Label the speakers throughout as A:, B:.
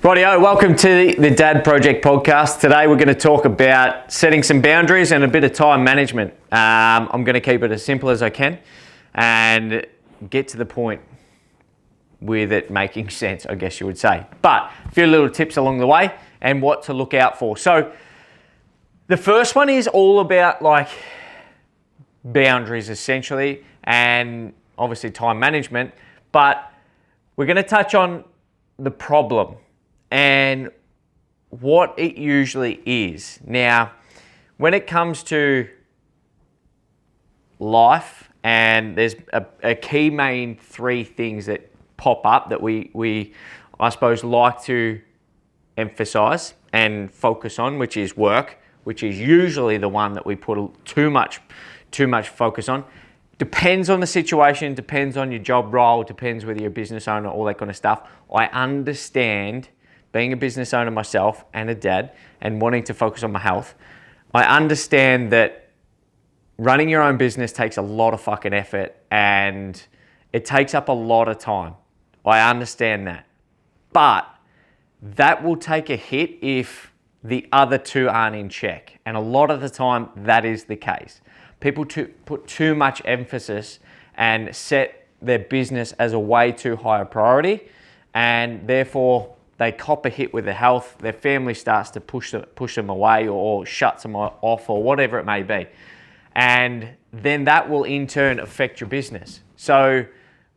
A: Rightio, welcome to the Dad Project podcast. Today we're going to talk about setting some boundaries and a bit of time management. I'm going to keep it as simple as I can and get to the point with it making sense, I guess you would say. But a few little tips along the way and what to look out for. So the first one is all about like boundaries essentially and obviously time management, but we're going to touch on the problem and what it usually is. Now, when it comes to life, and there's a key main three things that pop up that we I suppose like to emphasize and focus on, which is work, which is usually the one that we put too much focus on. Depends on the situation, depends on your job role, depends whether you're a business owner, all that kind of stuff. I understand, being a business owner myself and a dad and wanting to focus on my health, I understand that running your own business takes a lot of fucking effort and it takes up a lot of time. I understand that. But that will take a hit if the other two aren't in check. And a lot of the time that is the case. People put too much emphasis and set their business as a way too high a priority, and therefore they cop a hit with their health. Their family starts to push them away or shuts them off or whatever it may be. And then that will in turn affect your business. So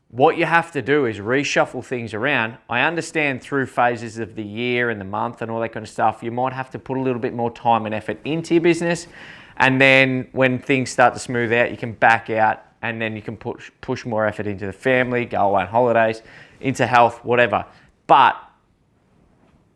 A: what you have to do is reshuffle things around. I understand through phases of the year and the month and all that kind of stuff, you might have to put a little bit more time and effort into your business. And then when things start to smooth out, you can back out and then you can push more effort into the family, go away on holidays, into health, whatever. But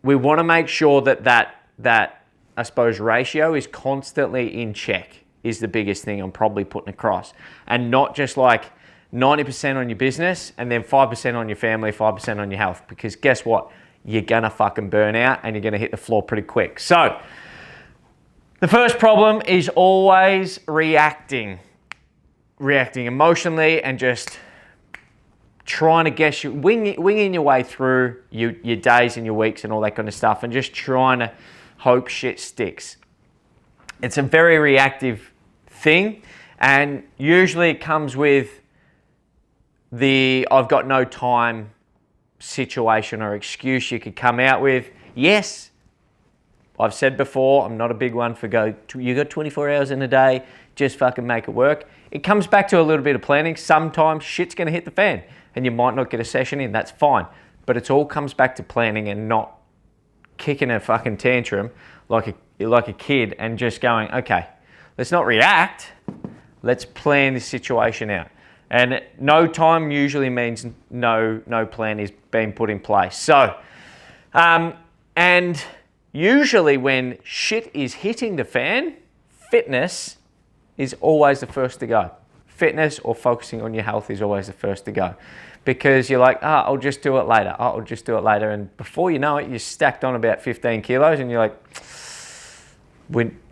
A: we want to make sure that I suppose ratio is constantly in check is the biggest thing I'm probably putting across. And not just like 90% on your business and then 5% on your family, 5% on your health. Because guess what? You're going to fucking burn out and you're going to hit the floor pretty quick. So the first problem is always reacting emotionally and just trying to guess winging your way through your days and your weeks and all that kind of stuff and just trying to hope shit sticks. It's a very reactive thing, and usually it comes with the I've got no time situation or excuse you could come out with. Yes, I've said before, I'm not a big one for you got 24 hours in a day, just fucking make it work. It comes back to a little bit of planning. Sometimes shit's gonna hit the fan and you might not get a session in, that's fine. But it all comes back to planning and not kicking a fucking tantrum like a kid and just going, okay, let's not react, let's plan this situation out. And no time usually means no plan is being put in place. So, and usually when shit is hitting the fan, fitness is always the first to go. Fitness or focusing on your health is always the first to go. Because you're like, I'll just do it later. I'll just do it later. And before you know it, you're stacked on about 15 kilos and you're like,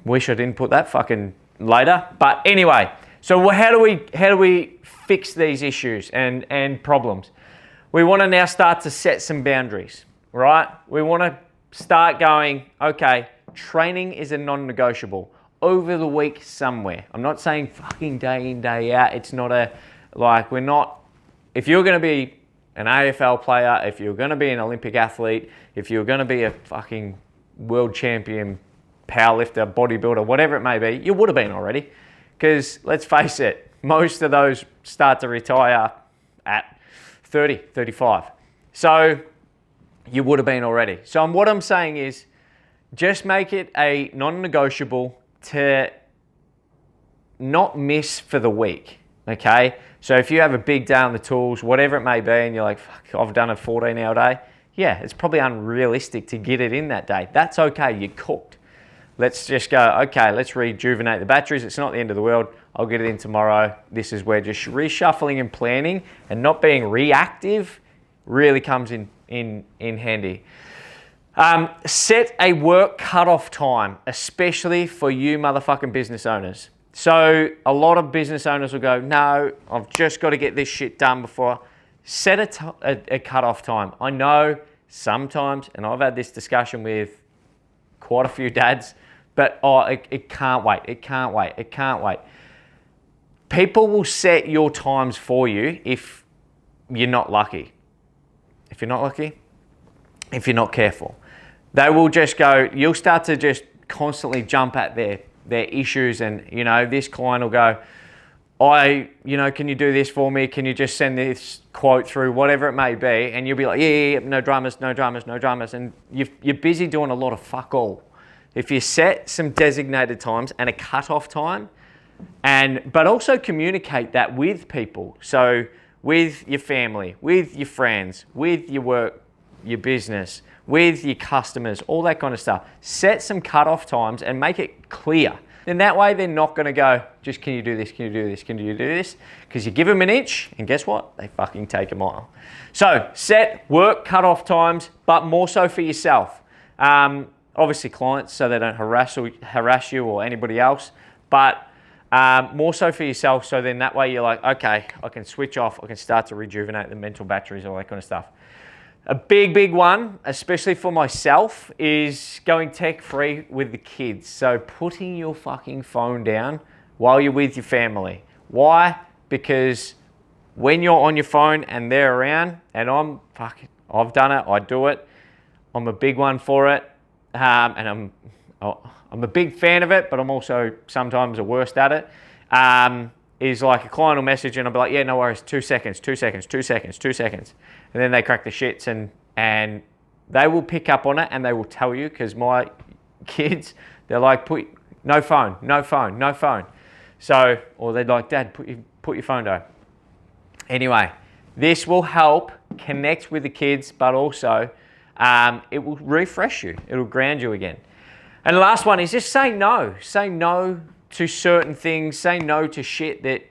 A: wish I didn't put that fucking later. But anyway, so how do we fix these issues and problems? We want to now start to set some boundaries, right? We want to start going, okay, training is a non-negotiable. Over the week somewhere. I'm not saying fucking day in, day out. It's not if you're going to be an AFL player, if you're going to be an Olympic athlete, if you're going to be a fucking world champion, powerlifter, bodybuilder, whatever it may be, you would have been already. Because let's face it, most of those start to retire at 30, 35. So you would have been already. So what I'm saying is just make it a non-negotiable to not miss for the week, okay? So if you have a big day on the tools, whatever it may be, and you're like, fuck, I've done a 14-hour day, yeah, it's probably unrealistic to get it in that day. That's okay, you're cooked. Let's just go, okay, let's rejuvenate the batteries. It's not the end of the world. I'll get it in tomorrow. This is where just reshuffling and planning and not being reactive really comes in handy. Set a work cutoff time, especially for you motherfucking business owners. So a lot of business owners will go, no, I've just got to get this shit done before. Set a cutoff time. I know sometimes, and I've had this discussion with quite a few dads, but it can't wait. It can't wait. It can't wait. People will set your times for you if you're not lucky. If you're not lucky, if you're not careful, they will just go, you'll start to just constantly jump at their issues. And, you know, this client will go, can you do this for me? Can you just send this quote through, whatever it may be? And you'll be like, yeah, no dramas, no dramas, no dramas. And you're busy doing a lot of fuck all. If you set some designated times and a cutoff time, but also communicate that with people. So with your family, with your friends, with your work, your business, with your customers, all that kind of stuff. Set some cutoff times and make it clear. Then that way they're not going to go, just can you do this, can you do this, can you do this? Because you give them an inch and guess what? They fucking take a mile. So set work cutoff times, but more so for yourself. Obviously clients, so they don't harass you or anybody else, but more so for yourself. So then that way you're like, okay, I can switch off. I can start to rejuvenate the mental batteries, all that kind of stuff. A big one, especially for myself, is going tech-free with the kids. So putting your fucking phone down while you're with your family. Why? Because when you're on your phone and they're around, and I've done it, I do it. I'm a big one for it, and I'm a big fan of it, but I'm also sometimes the worst at it. Is like a client will message and I'll be like, yeah, no worries, 2 seconds, 2 seconds, 2 seconds, 2 seconds. And then they crack the shits and they will pick up on it and they will tell you, because my kids, they're like, no phone, no phone, no phone. So, or they're like, Dad, put your phone down. Anyway, this will help connect with the kids, but also it will refresh you. It'll ground you again. And the last one is just say no. Say no to certain things. Say no to shit that,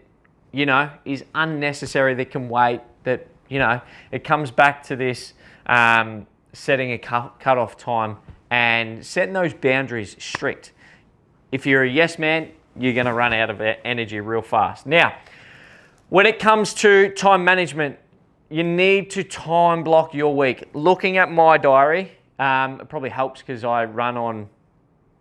A: you know, is unnecessary, that can wait, that, you know, it comes back to this setting a cut-off time and setting those boundaries strict. If you're a yes man, you're going to run out of energy real fast. Now, when it comes to time management, you need to time block your week. Looking at my diary, it probably helps because I run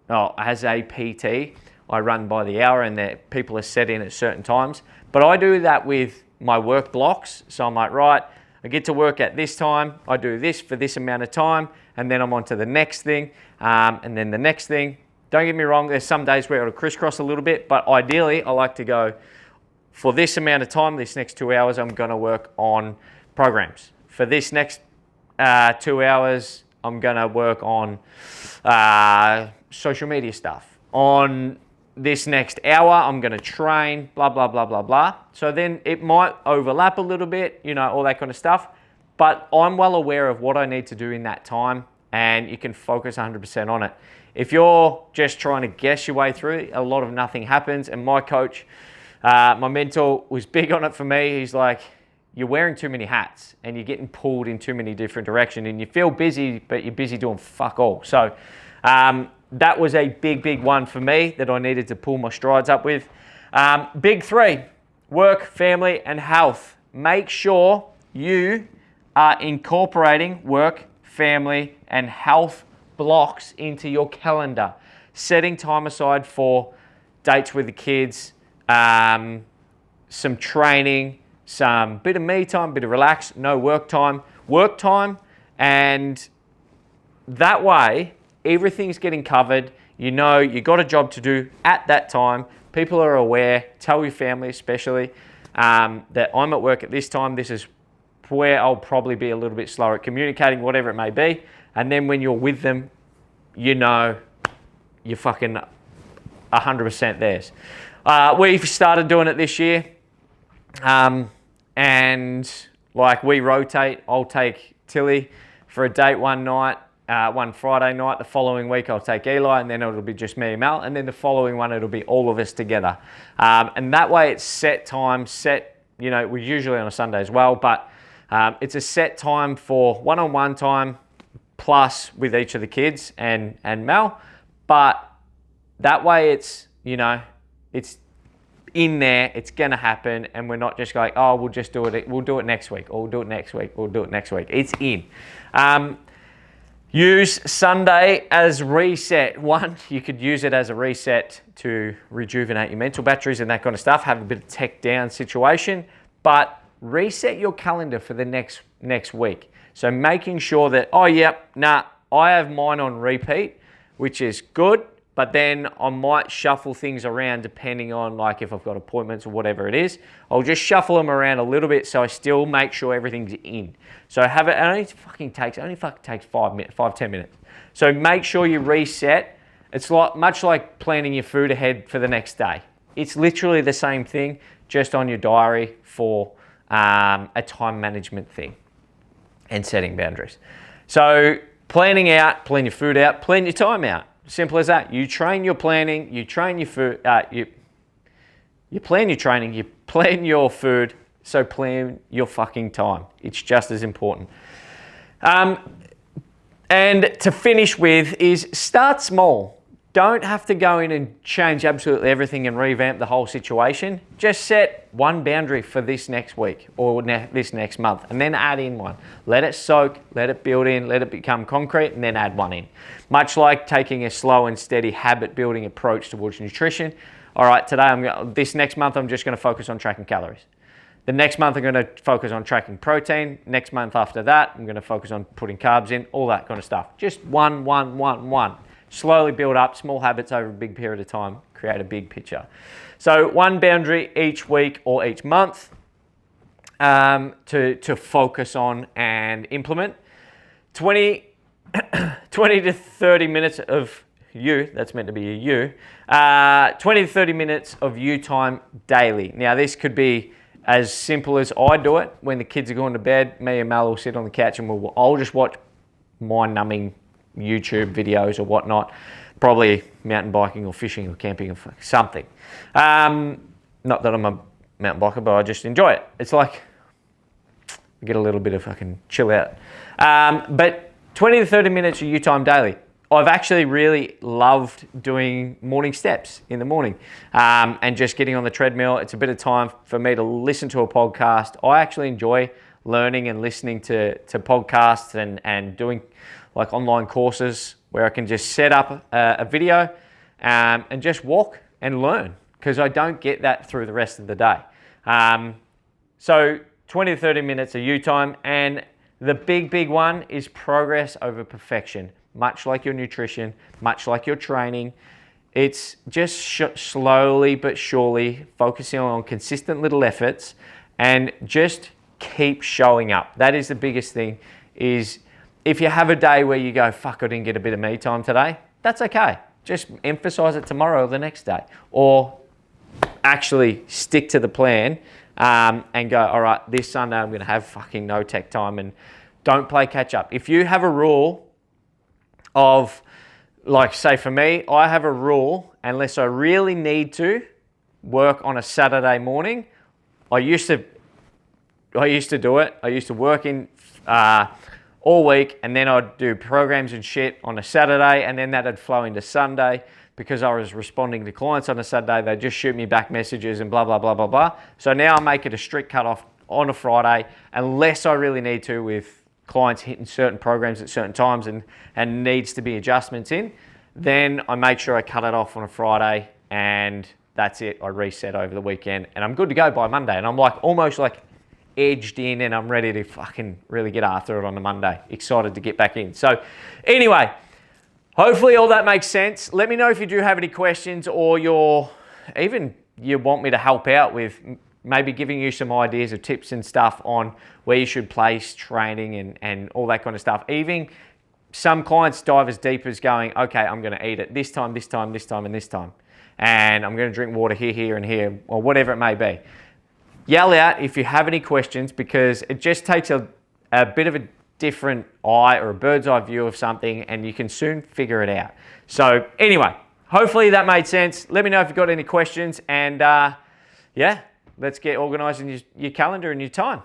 A: as a PT, I run by the hour and that people are set in at certain times. But I do that with my work blocks. So I'm like, right, I get to work at this time, I do this for this amount of time, and then I'm on to the next thing, and then the next thing. Don't get me wrong, there's some days where it'll crisscross a little bit, but ideally I like to go, for this amount of time, this next 2 hours, I'm gonna work on programs. For this next 2 hours, I'm gonna work on social media stuff. On this next hour, I'm gonna train, blah, blah, blah, blah, blah. So then it might overlap a little bit, you know, all that kind of stuff, but I'm well aware of what I need to do in that time and you can focus 100% on it. If you're just trying to guess your way through, a lot of nothing happens. And my coach, my mentor was big on it for me. He's like, you're wearing too many hats and you're getting pulled in too many different directions and you feel busy, but you're busy doing fuck all. So, that was a big one for me that I needed to pull my strides up with. Big three, work, family, and health. Make sure you are incorporating work, family, and health blocks into your calendar. Setting time aside for dates with the kids, some training, some bit of me time, bit of relax, no work time, and that way, everything's getting covered. You know, you got a job to do at that time. People are aware. Tell your family especially that I'm at work at this time. This is where I'll probably be a little bit slower at communicating, whatever it may be. And then when you're with them, you know you're fucking 100% theirs. We've started doing it this year. And like we rotate. I'll take Tilly for a date one night. One Friday night, the following week I'll take Eli, and then it'll be just me and Mel, and then the following one it'll be all of us together. And that way it's set time, you know, we're usually on a Sunday as well, but it's a set time for one-on-one time plus with each of the kids and Mel, but that way it's, you know, it's in there, it's gonna happen, and we're not just going, oh, we'll do it next week, or we'll do it next week, or we'll do it next week. It's in. Use Sunday as reset. One, you could use it as a reset to rejuvenate your mental batteries and that kind of stuff, have a bit of tech down situation, but reset your calendar for the next week. So making sure that, I have mine on repeat, which is good, but then I might shuffle things around depending on like if I've got appointments or whatever it is. I'll just shuffle them around a little bit so I still make sure everything's in. So have it only takes 5-10 minutes. So make sure you reset. It's much like planning your food ahead for the next day. It's literally the same thing, just on your diary for a time management thing and setting boundaries. So plan your food out, plan your time out. Simple as that. You train your planning, you train your food, you plan your training, you plan your food, so plan your fucking time. It's just as important. And to finish with is start small. Don't have to go in and change absolutely everything and revamp the whole situation. Just set one boundary for this next week or this next month and then add in one. Let it soak, let it build in, let it become concrete and then add one in. Much like taking a slow and steady habit building approach towards nutrition. All right, this next month I'm just going to focus on tracking calories. The next month I'm going to focus on tracking protein. Next month after that I'm going to focus on putting carbs in, all that kind of stuff. Just one. Slowly build up small habits over a big period of time, create a big picture. So one boundary each week or each month to focus on and implement. 20 to 30 minutes of you, that's meant to be a you, 20 to 30 minutes of you time daily. Now this could be as simple as I do it. When the kids are going to bed, me and Mal will sit on the couch and I'll just watch mind-numbing YouTube videos or whatnot, probably mountain biking or fishing or camping or something. Not that I'm a mountain biker, but I just enjoy it. It's like I get a little bit of fucking chill out. But 20 to 30 minutes of you time daily. I've actually really loved doing morning steps in the morning and just getting on the treadmill. It's a bit of time for me to listen to a podcast. I actually enjoy learning and listening to podcasts and doing like online courses where I can just set up a video and just walk and learn because I don't get that through the rest of the day. So 20 to 30 minutes of you time, and the big one is progress over perfection. Much like your nutrition, much like your training, it's just slowly but surely focusing on consistent little efforts and just keep showing up. That is the biggest thing. Is if you have a day where you go, fuck, I didn't get a bit of me time today, that's okay. Just emphasize it tomorrow or the next day. Or actually stick to the plan and go, all right, this Sunday I'm going to have fucking no tech time, and don't play catch up. If you have a rule of, like say for me, I have a rule, unless I really need to work on a Saturday morning, I used to do it. I used to work in all week, and then I'd do programs and shit on a Saturday, and then that'd flow into Sunday because I was responding to clients on a Saturday. They'd just shoot me back messages and blah, blah, blah, blah, blah. So now I make it a strict cutoff on a Friday, unless I really need to with clients hitting certain programs at certain times and needs to be adjustments in. Then I make sure I cut it off on a Friday, and that's it. I reset over the weekend, and I'm good to go by Monday. And I'm like almost like edged in, and I'm ready to fucking really get after it on the Monday. Excited to get back in. So anyway, hopefully all that makes sense. Let me know if you do have any questions, or you want me to help out with maybe giving you some ideas or tips and stuff on where you should place training and all that kind of stuff. Even some clients dive as deep as going, okay, I'm going to eat it this time, this time, this time, and this time. And I'm going to drink water here, here, and here, or whatever it may be. Yell out if you have any questions, because it just takes a bit of a different eye or a bird's eye view of something, and you can soon figure it out. So anyway, hopefully that made sense. Let me know if you've got any questions, and yeah, let's get organizing your calendar and your time.